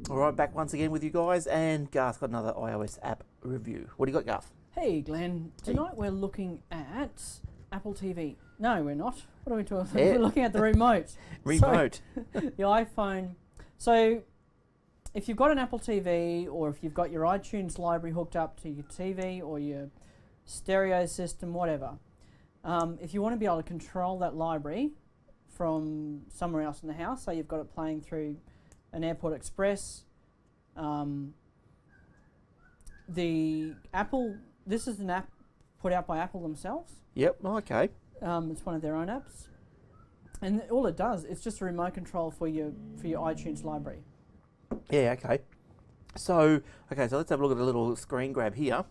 All right, back once again with you guys, and Garth's got another iOS app review. What do you got, Garth? Hey Glenn, tonight we're looking at Apple TV. No, we're not. What are we talking about? Yeah. We're looking at the remote. Remote. So, the iPhone. So, if you've got an Apple TV or if you've got your iTunes library hooked up to your TV or your stereo system, whatever, if you want to be able to control that library from somewhere else in the house, so you've got it playing through an Airport Express, the Apple, this is an app put out by Apple themselves. Yep, okay. It's one of their own apps, and all it does, it's just a remote control for your iTunes library. Yeah, okay. So let's have a look at a little screen grab here.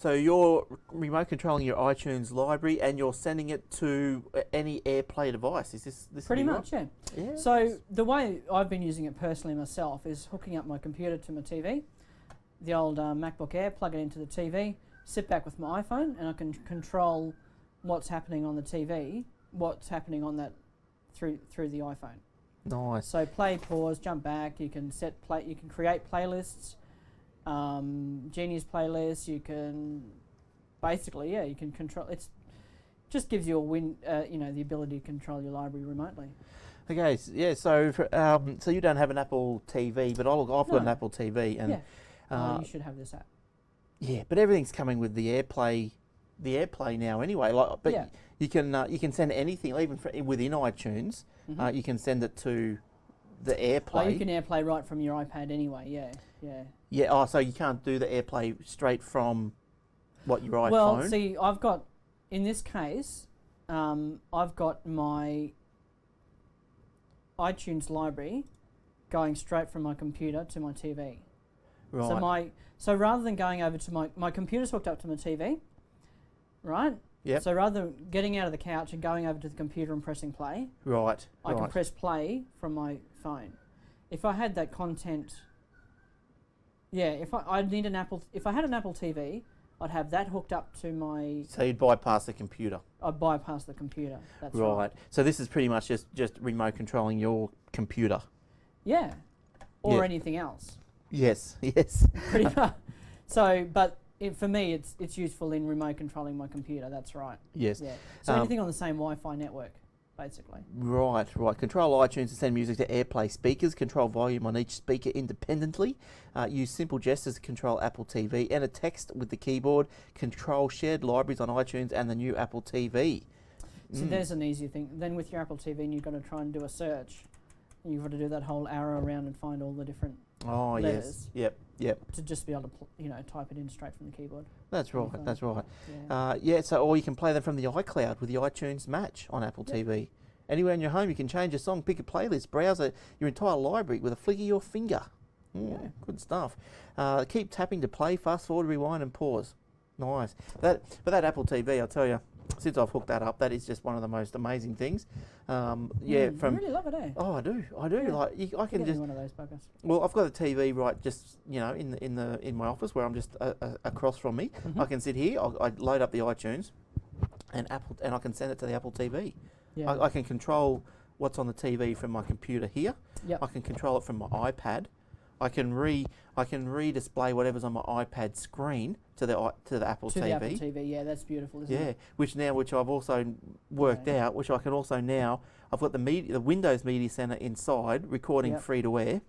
So you're remote controlling your iTunes library and you're sending it to any AirPlay device. Is this Pretty much, right? yeah. Yeah. So the way I've been using it personally myself is hooking up my computer to my TV, the old MacBook Air, plug it into the TV, sit back with my iPhone, and I can control what's happening on the TV, what's happening on that through the iPhone. Nice. So play, pause, jump back. You can you can create playlists, Genius playlists. You can basically, you can control. It's just gives you the ability to control your library remotely. Okay, so you don't have an Apple TV, but I've got an Apple TV, and you should have this app. yeah, but everything's coming with the AirPlay now anyway. You can send anything, even within iTunes. Mm-hmm. You can send it to the AirPlay. Oh, you can AirPlay right from your iPad anyway. Yeah. Yeah. Oh, so you can't do the AirPlay straight from your iPhone? Well, see, I've got, in this case, I've got my iTunes library going straight from my computer to my TV. Right. So rather than going over to my computer's hooked up to my TV, right? Yep. So rather than getting out of the couch and going over to the computer and pressing play, Right. I can press play from my phone. If I had that content, if I had an Apple TV, I'd have that hooked up to my. So you'd bypass the computer. I'd bypass the computer. That's right. right. So this is pretty much just remote controlling your computer. Yeah. Or Yeah. anything else. Yes. Yes. Pretty much. So, but for me, it's useful in remote controlling my computer. That's right. Yes. Yeah. So anything on the same Wi-Fi network, basically. Right. Control iTunes to send music to AirPlay speakers. Control volume on each speaker independently. Use simple gestures to control Apple TV. Enter text with the keyboard. Control shared libraries on iTunes and the new Apple TV. So there's an easier thing. Then with your Apple TV, you've got to try and do a search. And you've got to do that whole arrow around and find all the different letters. Yes. Yep. To just be able to type it in straight from the keyboard. That's right. That's right. Yeah. Or you can play them from the iCloud with the iTunes Match on Apple TV. Anywhere in your home, you can change a song, pick a playlist, browse your entire library with a flick of your finger. Good stuff. Keep tapping to play, fast forward, rewind, and pause. Nice. But that Apple TV, I'll tell you, since I've hooked that up, that is just one of the most amazing things. You really love it, eh? Oh, I do. Yeah. I can Get me just. one of those buggers. Well, I've got a TV right just in my office where I'm just across from me. Mm-hmm. I can sit here. I load up the iTunes, and I can send it to the Apple TV. Yeah. I can control what's on the TV from my computer here. Yep. I can control it from my iPad. I can re-display whatever's on my iPad screen to the Apple TV. The Apple TV, yeah, that's beautiful, isn't it? Yeah, which I've also worked out, which I can also now. I've got the Windows Media Center inside, recording free to air.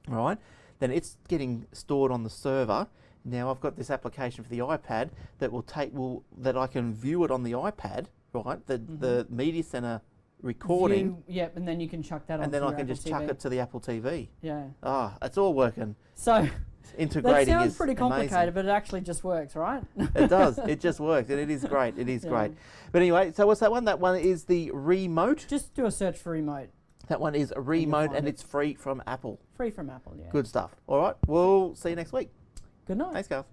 Right, then it's getting stored on the server. Now I've got this application for the iPad that I can view it on the iPad. Right, the Media Center recording. And then you can chuck that on. And then I can just chuck it to the Apple TV. Yeah. It's all working. So integrating that sounds is pretty complicated, amazing. but it actually just works, right? It does. It just works, and it is great. It is great. But anyway, so what's that one? That one is the remote. Just do a search for remote. That one is a remote, and it's free from Apple. Free from Apple, yeah. Good stuff. All right. We'll see you next week. Good night. Thanks, Garth.